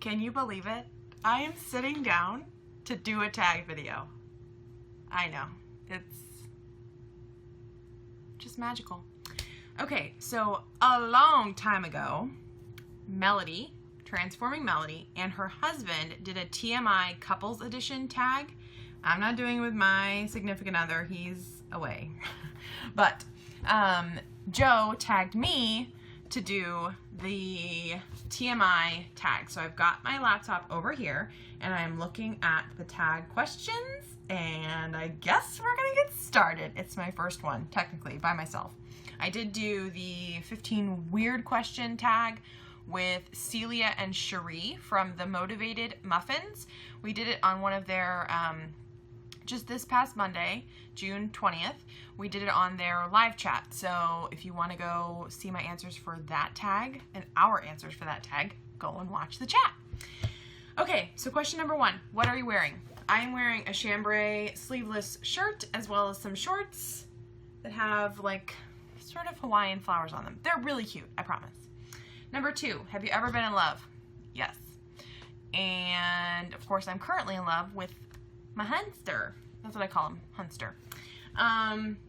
Can you believe it? I am sitting down to do a tag video. I know. It's just magical. Okay, so a long time ago, Melody, Transforming Melody, and her husband did a TMI Couples Edition tag. I'm not doing it with my significant other. He's away. But Joe tagged me to do the TMI tag. So I've got my laptop over here and I'm looking at the tag questions, and I guess we're gonna get started. It's my first one, technically, by myself. I did do the 15 weird question tag with Celia and Cherie from the Motivated Muffins. We did it on one of their, just this past Monday, June 20th, we did it on their live chat. So if you want to go see my answers for that tag and our answers for that tag, go and watch the chat. Okay, so question number 1, what are you wearing? I am wearing a chambray sleeveless shirt as well as some shorts that have like sort of Hawaiian flowers on them. They're really cute, I promise. Number 2, have you ever been in love? Yes. And of course I'm currently in love with my Hunster. That's what I call him, Hunster.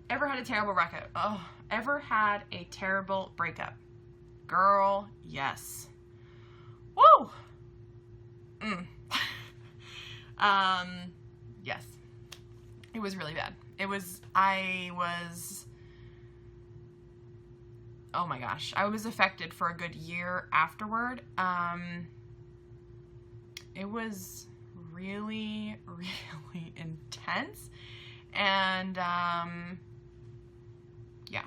Ever had a terrible breakup? Oh, ever had a terrible breakup? Girl, yes. Woo! Yes. It was really bad. Oh my gosh. I was affected for a good year afterward. It was really, really intense. And, yeah.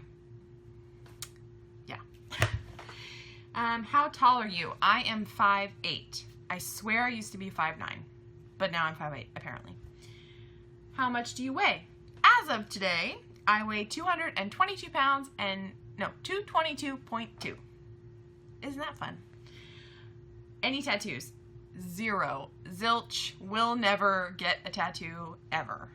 How tall are you? I am 5'8". I swear I used to be 5'9", but now I'm 5'8", apparently. How much do you weigh? As of today, I weigh 222 pounds and, no, 222.2. Isn't that fun? Any tattoos? 0. Zilch. Will never get a tattoo ever.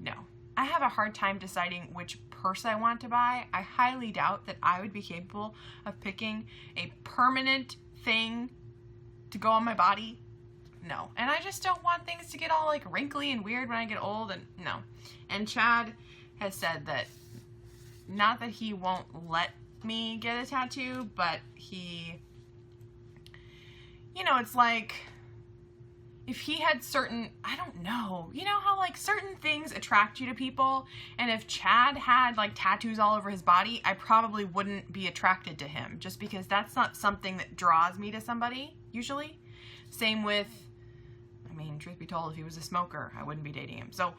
No. I have a hard time deciding which purse I want to buy. I highly doubt that I would be capable of picking a permanent thing to go on my body. No. And I just don't want things to get all like wrinkly and weird when I get old, and no. And Chad has said that, not that he won't let me get a tattoo, but he, you know, it's like, if he had certain, I don't know, you know how like certain things attract you to people, and if Chad had like tattoos all over his body, I probably wouldn't be attracted to him, just because that's not something that draws me to somebody, usually. Same with, I mean, truth be told, if he was a smoker, I wouldn't be dating him. So,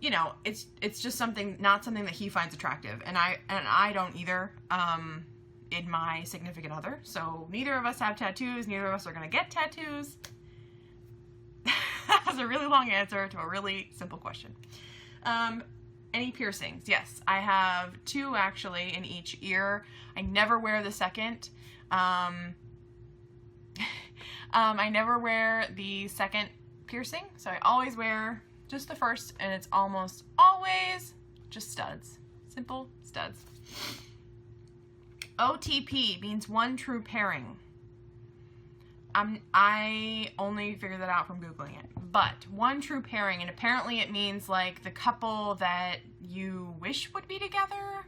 you know, it's just something, not something that he finds attractive, and I don't either, in my significant other. So neither of us have tattoos, neither of us are gonna get tattoos. That was a really long answer to a really simple question. Any piercings? Yes, I have 2 actually in each ear. I never wear the second. I never wear the second piercing, so I always wear just the first, and it's almost always just studs. Simple studs. OTP means one true pairing. I only figured that out from Googling it. But one true pairing, and apparently it means like the couple that you wish would be together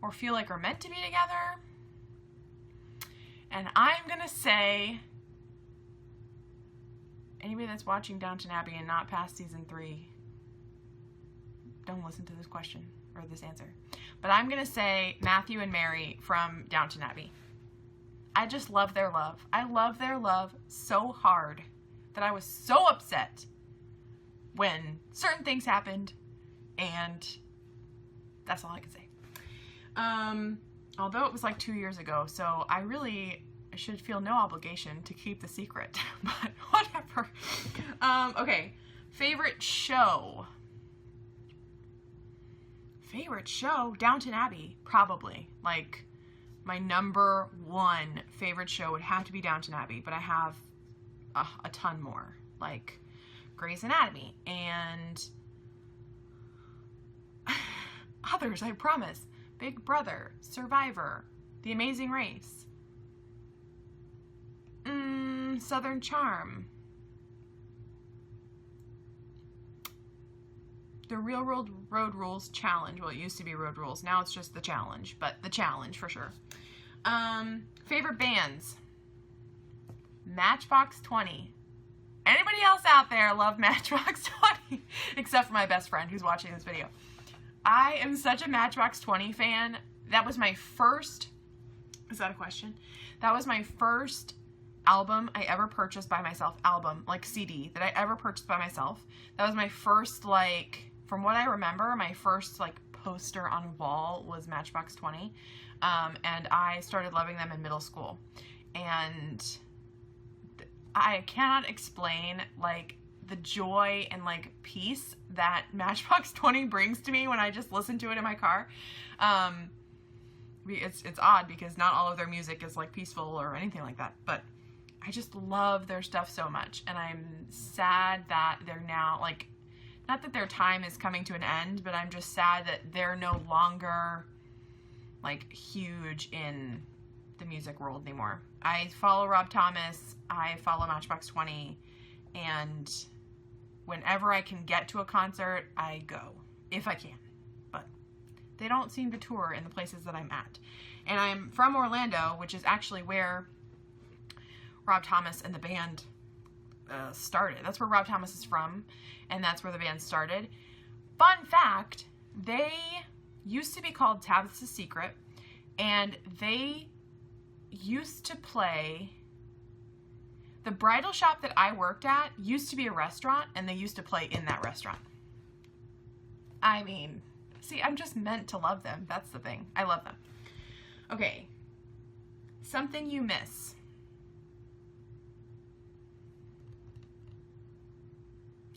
or feel like are meant to be together. And I'm gonna say, anybody that's watching Downton Abbey and not past season 3, don't listen to this question or this answer. But I'm gonna say Matthew and Mary from Downton Abbey. I just love their love. I love their love so hard that I was so upset when certain things happened, and that's all I can say. Although it was like 2 years ago, so I should feel no obligation to keep the secret, but whatever. Okay, favorite show. Favorite show? Downton Abbey, probably. Like, my number 1 favorite show would have to be Downton Abbey, but I have a ton more, like Grey's Anatomy and others, I promise. Big Brother, Survivor, The Amazing Race. Southern Charm. The Real World Road Rules Challenge. Well, it used to be Road Rules. Now it's just the challenge, but the challenge for sure. Favorite bands. Matchbox 20. Anybody else out there love Matchbox 20? Except for my best friend who's watching this video. I am such a Matchbox 20 fan. That was my first... Is that a question? That was my first album I ever purchased by myself. Album, like CD, that I ever purchased by myself. That was my first, like... From what I remember, my first, like, poster on wall was Matchbox 20. And I started loving them in middle school. And I cannot explain, like, the joy and, like, peace that Matchbox 20 brings to me when I just listen to it in my car. It's odd because not all of their music is, like, peaceful or anything like that. But I just love their stuff so much. And I'm sad that they're now, like... Not that their time is coming to an end, but I'm just sad that they're no longer, like, huge in the music world anymore. I follow Rob Thomas, I follow Matchbox 20, and whenever I can get to a concert, I go, if I can. But they don't seem to tour in the places that I'm at. And I'm from Orlando, which is actually where Rob Thomas and the band started. That's where Rob Thomas is from, and that's where the band started. Fun fact, they used to be called Tabitha's Secret, and they used to play... The bridal shop that I worked at used to be a restaurant, and they used to play in that restaurant. I mean, see, I'm just meant to love them. That's the thing. I love them. Okay. Something you miss.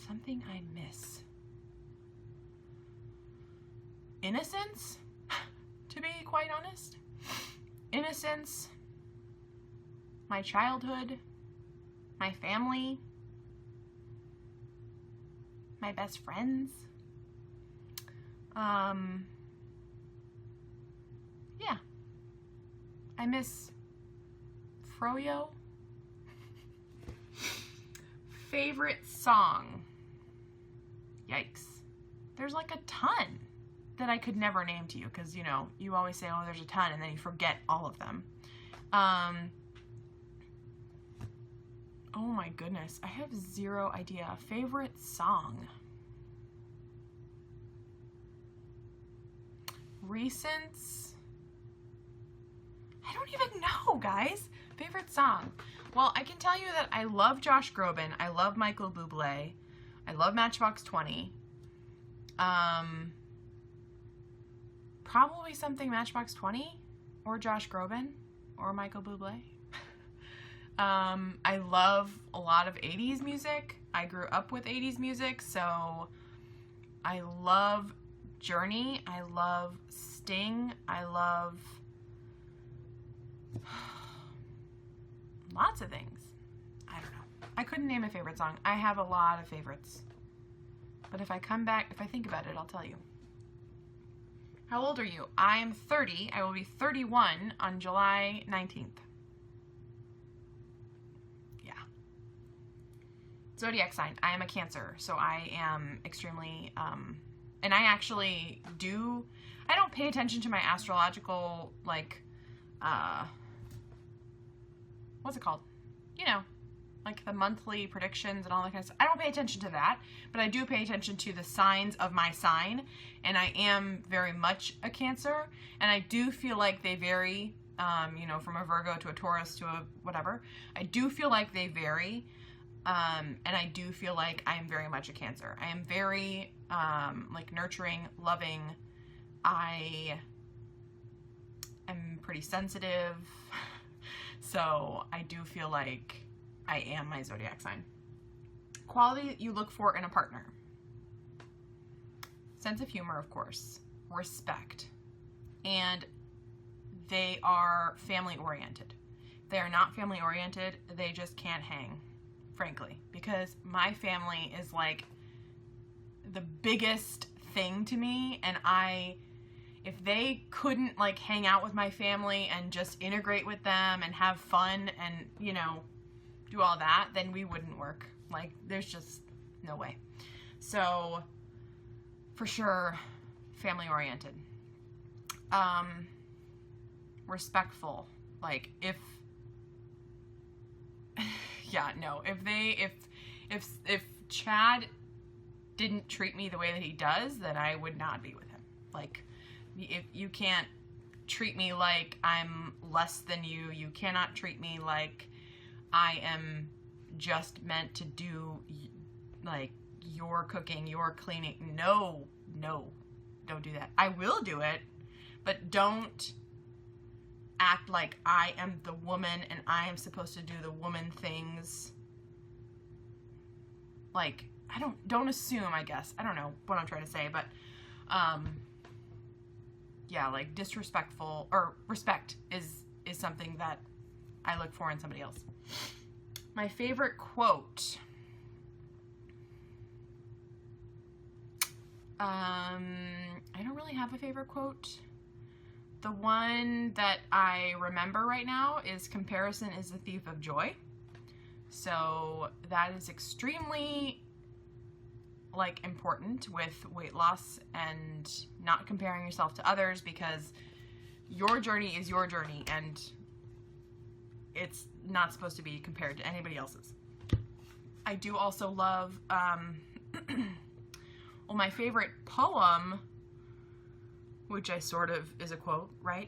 Something I miss. Innocence, to be quite honest. Innocence, my childhood, my family, my best friends. Yeah. I miss Froyo. Favorite song. Yikes. There's like a ton that I could never name to you because, you know, you always say, oh, there's a ton, and then you forget all of them. Oh my goodness. I have zero idea. Favorite song. Recents. I don't even know, guys. Favorite song. Well, I can tell you that I love Josh Groban. I love Michael Bublé. I love Matchbox 20. Probably something Matchbox 20 or Josh Groban or Michael Bublé. I love a lot of 80s music. I grew up with 80s music, so I love Journey. I love Sting. I love lots of things. I don't know. I couldn't name a favorite song. I have a lot of favorites. But if I think about it, I'll tell you. How old are you? I'm 30. I will be 31 on July 19th. Yeah. Zodiac sign. I am a Cancer, so I am extremely, and I actually I don't pay attention to my astrological, like, what's it called? You know, like the monthly predictions and all that kind of stuff. I don't pay attention to that, but I do pay attention to the signs of my sign, and I am very much a Cancer, and I do feel like they vary, you know, from a Virgo to a Taurus to a whatever. I do feel like they vary, and I do feel like I am very much a Cancer. I am very, like, nurturing, loving. I am pretty sensitive, so I do feel like I am my zodiac sign. Quality that you look for in a partner. Sense of humor, of course. Respect. And they are family oriented. If they are not family oriented, they just can't hang, frankly, because my family is like the biggest thing to me, and if they couldn't, like, hang out with my family and just integrate with them and have fun and, you know, do all that, then we wouldn't work. Like, there's just no way. So, for sure, family oriented. Respectful. Like, if Chad didn't treat me the way that he does, then I would not be with him. Like, if you can't treat me like I'm less than you, you cannot treat me like I am just meant to do, like, your cooking, your cleaning. No, don't do that. I will do it, but don't act like I am the woman and I am supposed to do the woman things. Like, don't assume, I guess. I don't know what I'm trying to say, but, yeah, like, disrespectful, or respect is something that I look for in somebody else. My favorite quote. I don't really have a favorite quote. The one that I remember right now is comparison is the thief of joy. So that is extremely, like, important with weight loss and not comparing yourself to others, because your journey is your journey and it's not supposed to be compared to anybody else's. I do also love, well, my favorite poem, which I sort of is a quote, right,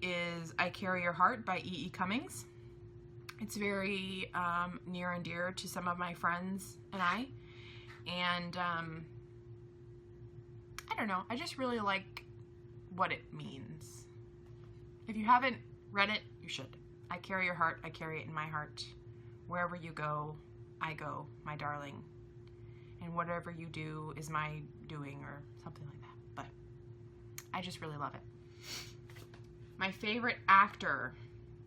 is I Carry Your Heart by E.E. Cummings. It's very near and dear to some of my friends and I. And I don't know, I just really like what it means. If you haven't read it, you should. I carry your heart, I carry it in my heart. Wherever you go, I go, my darling. And whatever you do is my doing, or something like that. But I just really love it. My favorite actor,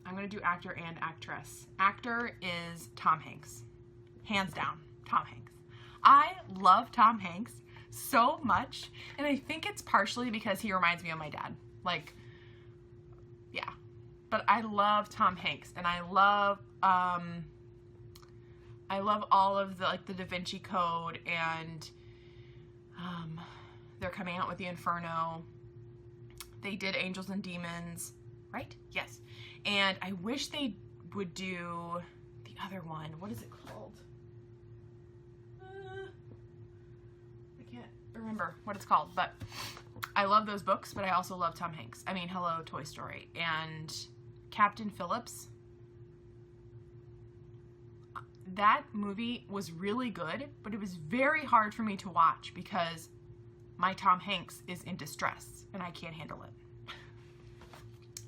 I'm going to do actor and actress. Actor is Tom Hanks. Hands down, Tom Hanks. I love Tom Hanks so much, and I think it's partially because he reminds me of my dad. Like, yeah. But I love Tom Hanks, and I love all of the, like, the Da Vinci Code, and they're coming out with the Inferno. They did Angels and Demons, right? Yes. And I wish they would do the other one. What is it called? I can't remember what it's called, but I love those books, but I also love Tom Hanks. I mean, hello, Toy Story. And Captain Phillips. That movie was really good, but it was very hard for me to watch because my Tom Hanks is in distress and I can't handle it.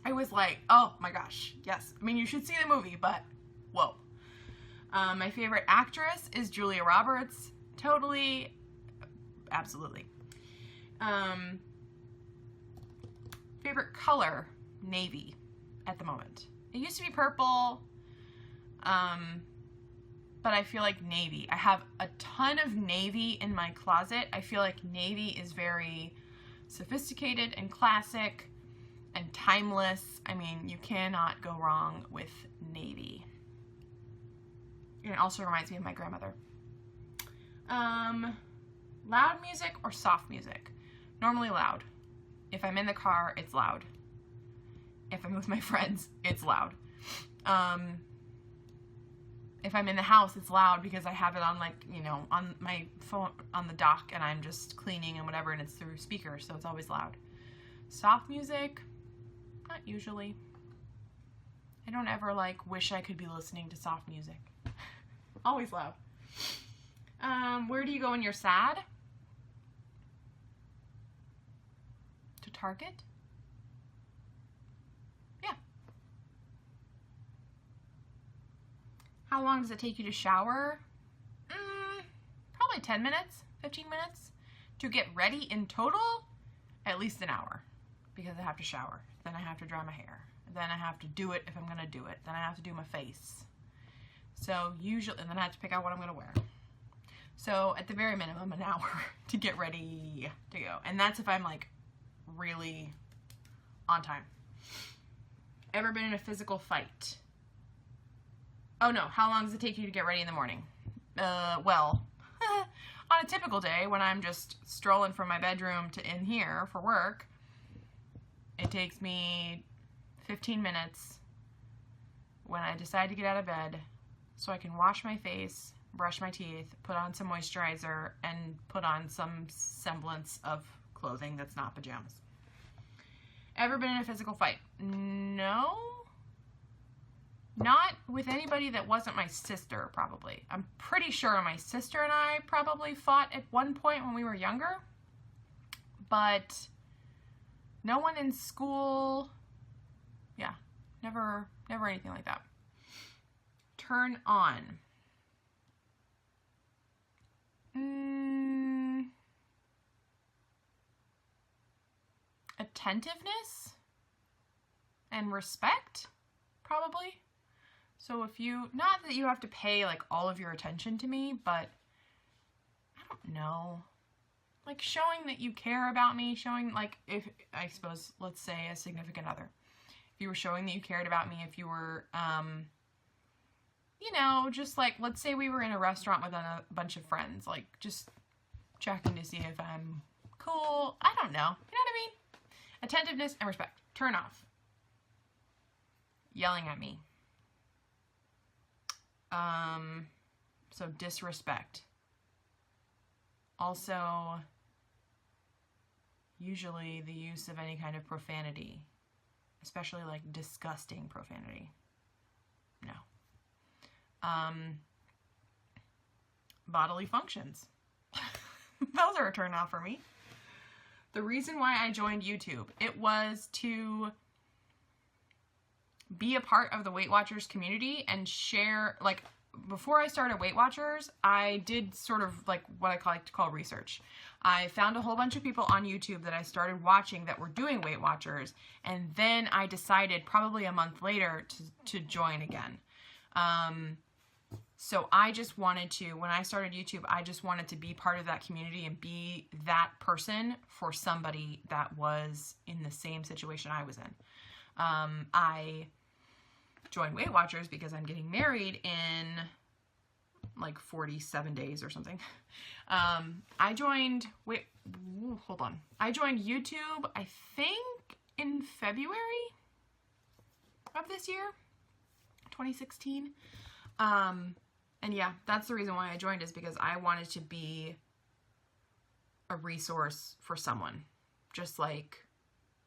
I was like, oh my gosh, yes. I mean, you should see the movie, but whoa. My favorite actress is Julia Roberts. Totally, absolutely. Favorite color, navy at the moment. It used to be purple, but I feel like navy. I have a ton of navy in my closet. I feel like navy is very sophisticated and classic and timeless. I mean, you cannot go wrong with navy. And it also reminds me of my grandmother. Loud music or soft music? Normally loud. If I'm in the car, it's loud. If I'm with my friends, it's loud. If I'm in the house, it's loud because I have it on, like, you know, on my phone, on the dock, and I'm just cleaning and whatever, and it's through speakers, so it's always loud. Soft music, not usually. I don't ever, like, wish I could be listening to soft music. Always loud. Where do you go when you're sad? To Target? Yeah. How long does it take you to shower? Probably 10 minutes, 15 minutes. To get ready in total, at least an hour. Because I have to shower. Then I have to dry my hair. Then I have to do it if I'm going to do it. Then I have to do my face. So usually, and then I have to pick out what I'm going to wear. So at the very minimum, an hour to get ready to go. And that's if I'm, like, really on time. Ever been in a physical fight? Oh no, how long does it take you to get ready in the morning? Well, on a typical day when I'm just strolling from my bedroom to in here for work, it takes me 15 minutes when I decide to get out of bed so I can wash my face, brush my teeth, put on some moisturizer, and put on some semblance of clothing that's not pajamas. Ever been in a physical fight? No. Not with anybody that wasn't my sister, probably. I'm pretty sure my sister and I probably fought at one point when we were younger. But no one in school. Yeah, never anything like that. Turn on. Attentiveness and respect, probably. So if you, not that you have to pay like all of your attention to me, but I don't know, like showing that you care about me, showing like, if, I suppose, let's say a significant other. If you were showing that you cared about me, if you were, you know, just like, let's say we were in a restaurant with a bunch of friends, like just checking to see if I'm cool. I don't know. You know what I mean? Attentiveness and respect. Turn off. Yelling at me. So disrespect. Also, usually the use of any kind of profanity, especially like disgusting profanity. No. Bodily functions. Those are a turn off for me. The reason why I joined YouTube, it was to be a part of the Weight Watchers community and share, like, before I started Weight Watchers, I did sort of like what I like to call research. I found a whole bunch of people on YouTube that I started watching that were doing Weight Watchers, and then I decided probably a month later to join again. So I just wanted to, when I started YouTube, I just wanted to be part of that community and be that person for somebody that was in the same situation I was in. I joined Weight Watchers because I'm getting married in like 47 days or something. I joined YouTube, I think in February of this year, 2016. And yeah, that's the reason why I joined, is because I wanted to be a resource for someone, just like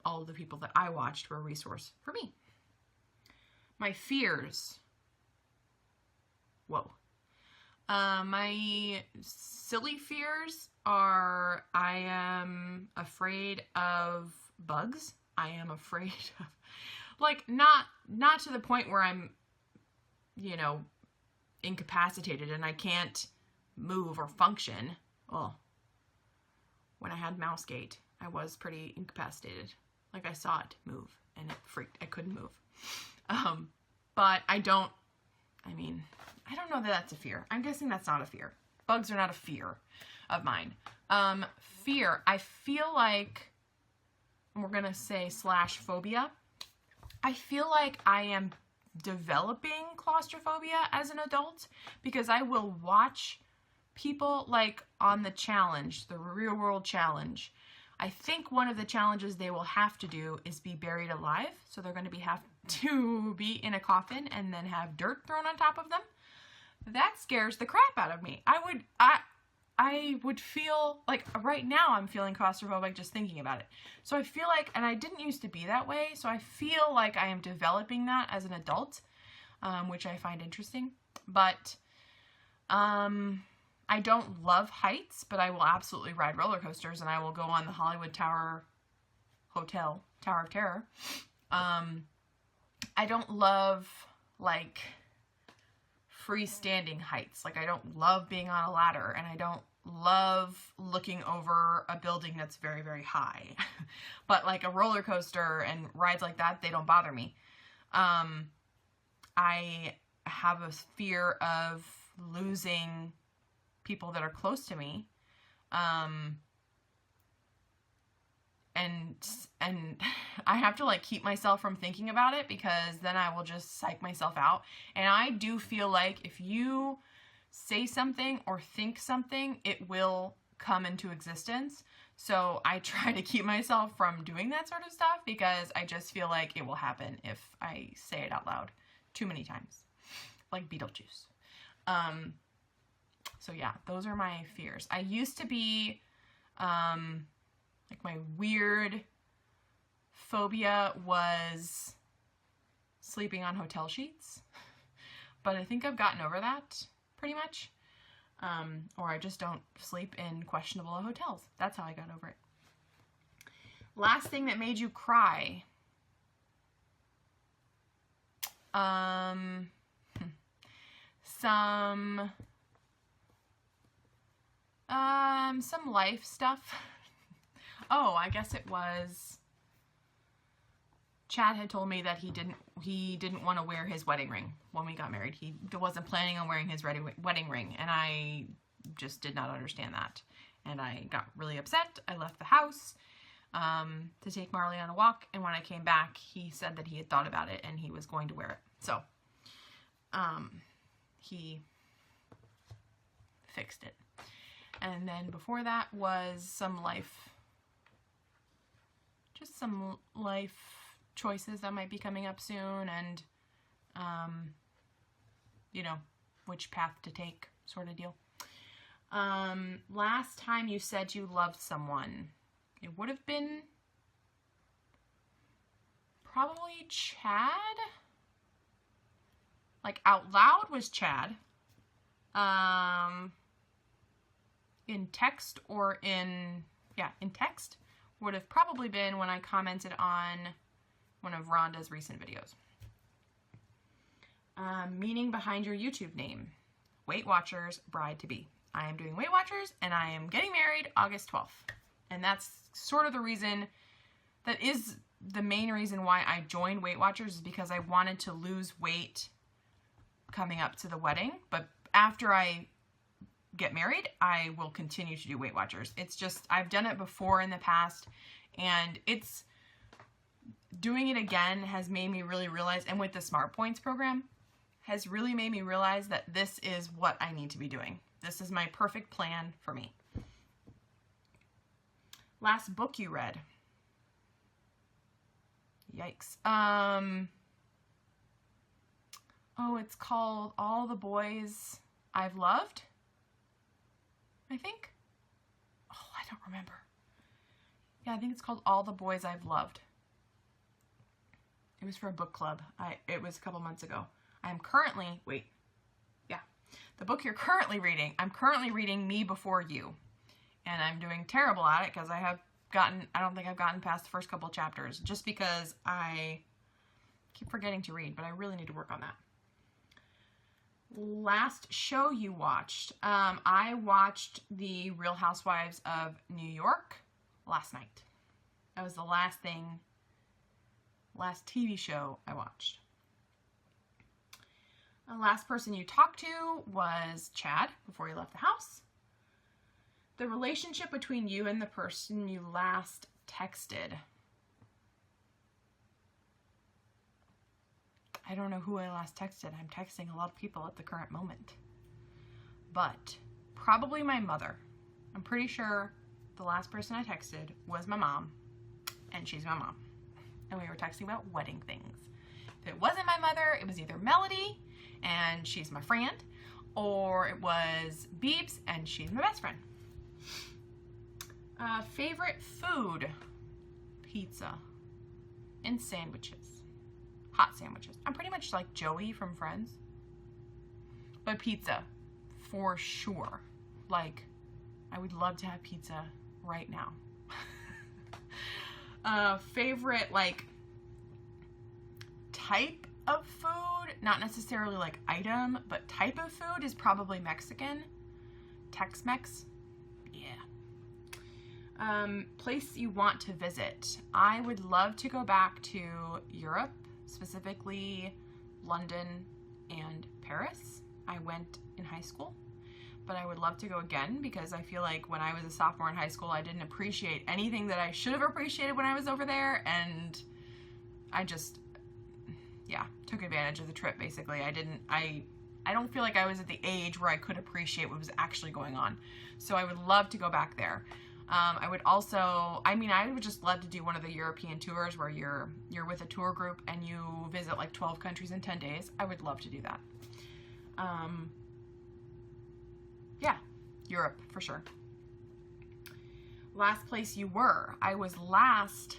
all of the people that I watched were a resource for me. My fears. Whoa. My silly fears are, I am afraid of bugs. I am afraid of, like, not to the point where I'm, you know, incapacitated and I can't move or function. Well, when I had mouse gait, I was pretty incapacitated. Like, I saw it move and it freaked. I couldn't move. But I don't know that that's a fear. I'm guessing that's not a fear. Bugs are not a fear of mine. Fear, I feel like, and we're gonna say / phobia, I feel like I am developing claustrophobia as an adult, because I will watch people like on the challenge, the real world challenge. I think one of the challenges they will have to do is be buried alive. So they're going to have to be in a coffin and then have dirt thrown on top of them. That scares the crap out of me. I would feel like, right now I'm feeling claustrophobic just thinking about it. So I feel like, and I didn't used to be that way, so I feel like I am developing that as an adult, which I find interesting. But I don't love heights, but I will absolutely ride roller coasters, and I will go on the Hollywood Tower of Terror. I don't love, like, freestanding heights. Like, I don't love being on a ladder, and I don't love looking over a building that's very, very high. But, like, a roller coaster and rides like that, they don't bother me. I have a fear of losing people that are close to me. and I have to like keep myself from thinking about it, because then I will just psych myself out. And I do feel like if you say something or think something, it will come into existence. So I try to keep myself from doing that sort of stuff, because I just feel like it will happen if I say it out loud too many times, like Beetlejuice. So yeah, those are my fears. I used to be, like my weird phobia was sleeping on hotel sheets, but I think I've gotten over that pretty much. Or I just don't sleep in questionable hotels. That's how I got over it. Last thing that made you cry. Some life stuff. Oh, I guess it was Chad had told me that he didn't want to wear his wedding ring when we got married. He wasn't planning on wearing his wedding ring, and I just did not understand that. And I got really upset. I left the house to take Marley on a walk, and when I came back, he said that he had thought about it and he was going to wear it. So he fixed it. And then before that was some life choices that might be coming up soon, and you know, which path to take, sort of deal. Last time you said you loved someone, it would have been probably Chad. Like out loud was Chad. In text or in text would have probably been when I commented on one of Rhonda's recent videos. Meaning behind your YouTube name. Weight Watchers Bride to Be. I am doing Weight Watchers, and I am getting married August 12th. And that's sort of the reason, that is the main reason why I joined Weight Watchers, is because I wanted to lose weight coming up to the wedding. But after I get married, I will continue to do Weight Watchers. It's just, I've done it before in the past, and it's, doing it again has made me really realize, and with the Smart Points program, has really made me realize that this is what I need to be doing. This is my perfect plan for me. Last book you read. Yikes. Oh, it's called All the Boys I've Loved, I think. Oh, I don't remember. Yeah, I think it's called All the Boys I've Loved. It was for a book club. It was a couple months ago. I am currently, the book you're currently reading, I'm currently reading Me Before You. And I'm doing terrible at it because I don't think I've gotten past the first couple chapters, just because I keep forgetting to read, but I really need to work on that. Last show you watched. I watched The Real Housewives of New York last night. That was the last TV show I watched. The last person you talked to was Chad before you left the house. The relationship between you and the person you last texted. I don't know who I last texted. I'm texting a lot of people at the current moment. But probably my mother. I'm pretty sure the last person I texted was my mom, and she's my mom. And we were texting about wedding things. If it wasn't my mother, it was either Melody, and she's my friend, or it was Beebs, and she's my best friend. Favorite food? Pizza and sandwiches. Hot sandwiches. I'm pretty much like Joey from Friends. But pizza, for sure. Like, I would love to have pizza right now. Favorite, like, type of food, not necessarily like item, but type of food is probably Mexican. Tex-Mex. Yeah. Place you want to visit. I would love to go back to Europe, specifically London and Paris. I went in high school, but I would love to go again because I feel like when I was a sophomore in high school, I didn't appreciate anything that I should have appreciated when I was over there, and I just, yeah, took advantage of the trip, basically. I don't feel like I was at the age where I could appreciate what was actually going on. So I would love to go back there. I would also, I would just love to do one of the European tours where you're with a tour group and you visit like 12 countries in 10 days. I would love to do that. Yeah, Europe for sure. Last place you were. I was last,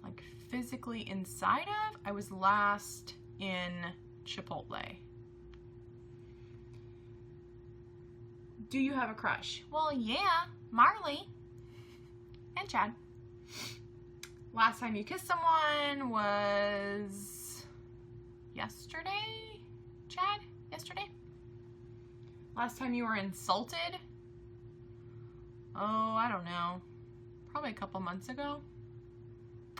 like physically inside of, I was last in Chipotle. Do you have a crush? Well, yeah, Marley and Chad. Last time you kissed someone was yesterday, Chad? Yesterday? Last time you were insulted? Oh, I don't know. Probably a couple months ago.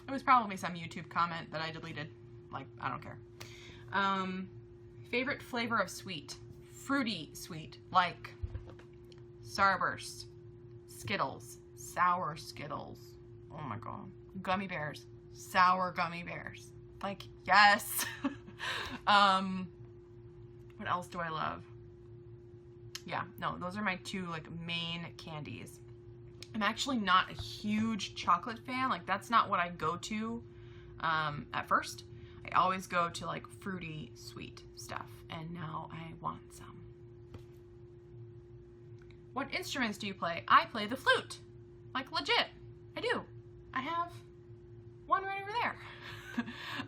It was probably some YouTube comment that I deleted. Like, I don't care. Favorite flavor of sweet? Fruity sweet. Like Starburst, Skittles, sour Skittles. Oh my god. Gummy bears. Sour gummy bears. Like, yes. What else do I love? Yeah, no, those are my two like main candies. I'm actually not a huge chocolate fan. Like, that's not what I go to at first. I always go to like fruity sweet stuff, and now I want some. What instruments do you play? I play the flute. Like, legit. I do. I have one right over there.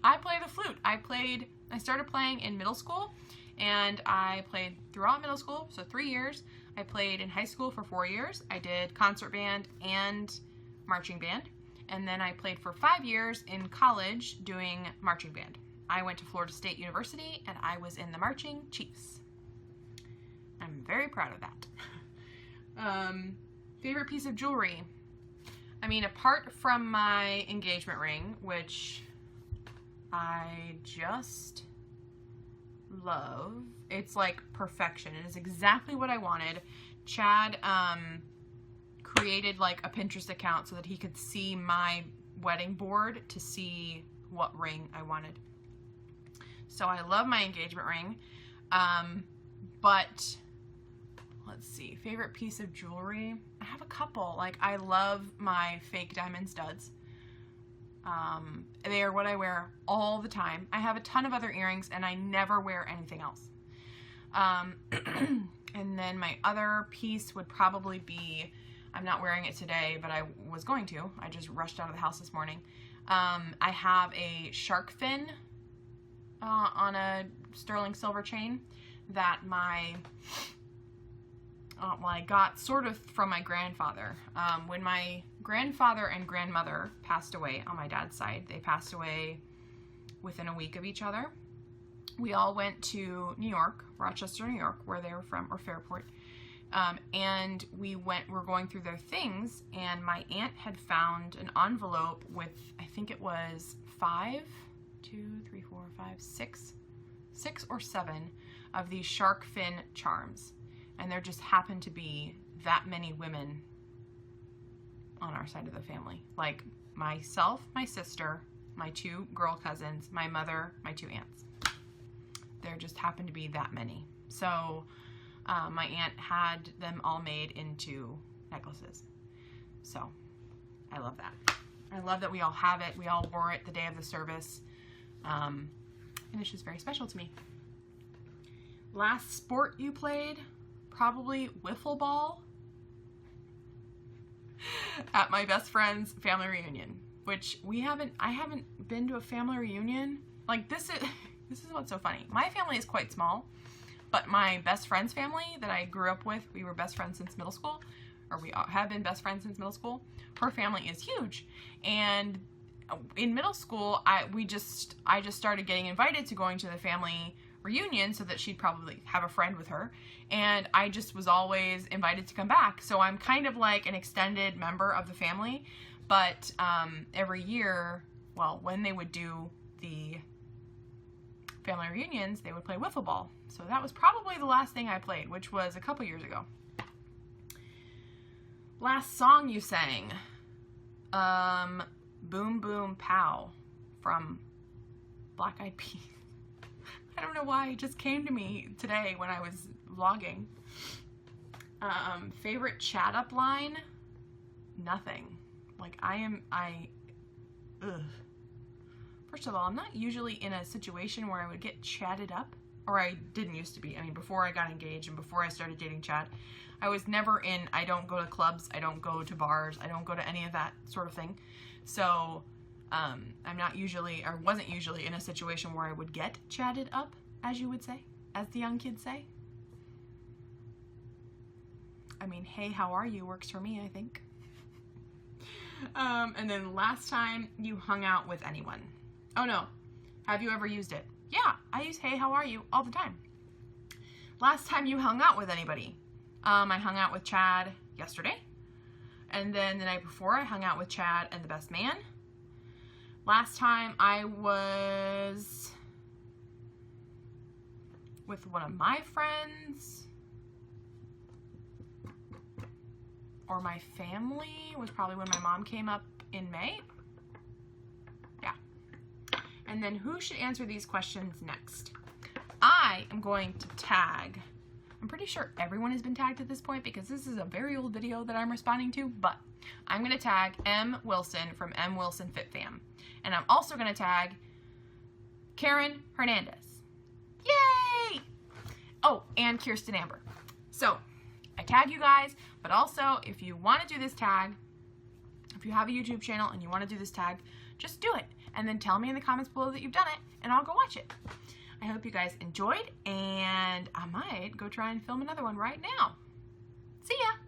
I play the flute. I started playing in middle school, and I played throughout middle school, so 3 years. I played in high school for 4 years. I did concert band and marching band. And then I played for 5 years in college doing marching band. I went to Florida State University, and I was in the Marching Chiefs. I'm very proud of that. Favorite piece of jewelry? I mean, apart from my engagement ring, which I just love. It's like perfection. It is exactly what I wanted. Chad created like a Pinterest account so that he could see my wedding board to see what ring I wanted. So I love my engagement ring. But let's see, favorite piece of jewelry? I have a couple. Like, I love my fake diamond studs. They are what I wear all the time. I have a ton of other earrings, and I never wear anything else. And then my other piece would probably be, I'm not wearing it today, but I was going to. I just rushed out of the house this morning. I have a shark fin on a sterling silver chain that I got sort of from my grandfather. When my grandfather and grandmother passed away on my dad's side, they passed away within a week of each other. We all went to New York, Rochester, New York, where they were from, or Fairport. And we're going through their things, and my aunt had found an envelope with, I think it was 6 or 7 of these shark fin charms. And there just happened to be that many women on our side of the family. Like myself, my sister, my 2 girl cousins, my mother, my 2 aunts. There just happened to be that many. So my aunt had them all made into necklaces. So I love that. I love that we all have it. We all wore it the day of the service. And it's just very special to me. Last sport you played? Probably wiffle ball at my best friend's family reunion, which I haven't been to a family reunion. Like, this is what's so funny. My family is quite small, but my best friend's family that I grew up with, we were best friends since middle school, or we have been best friends since middle school. Her family is huge. And in middle school, I just started getting invited to going to the family reunion so that she'd probably have a friend with her, and I just was always invited to come back. So I'm kind of like an extended member of the family, but every year, well, when they would do the family reunions, they would play wiffle ball. So that was probably the last thing I played, which was a couple years ago. Last song you sang, Boom Boom Pow from Black Eyed Peas. I don't know why, it just came to me today when I was vlogging. Favorite chat up line? Nothing. Like, ugh. First of all, I'm not usually in a situation where I would get chatted up, or I didn't used to be. I mean, before I got engaged and before I started dating Chad, I was never in, I don't go to clubs, I don't go to bars, I don't go to any of that sort of thing. So, I'm not usually, or wasn't usually in a situation where I would get chatted up, as you would say, as the young kids say. I mean, hey, how are you works for me, I think. And then last time you hung out with anyone. Oh no, have you ever used it? Yeah, I use hey, how are you all the time. Last time you hung out with anybody. I hung out with Chad yesterday. And then the night before I hung out with Chad and the best man. Last time I was with one of my friends. Or my family was probably when my mom came up in May. Yeah. And then who should answer these questions next? I am going to tag. I'm pretty sure everyone has been tagged at this point because this is a very old video that I'm responding to, but I'm going to tag M. Wilson from M. Wilson Fit Fam. And I'm also going to tag Keren Hernandez. Yay! Oh, and Kirsten Amber. So, I tag you guys, but also if you want to do this tag, if you have a YouTube channel and you want to do this tag, just do it. And then tell me in the comments below that you've done it, and I'll go watch it. I hope you guys enjoyed, and I might go try and film another one right now. See ya!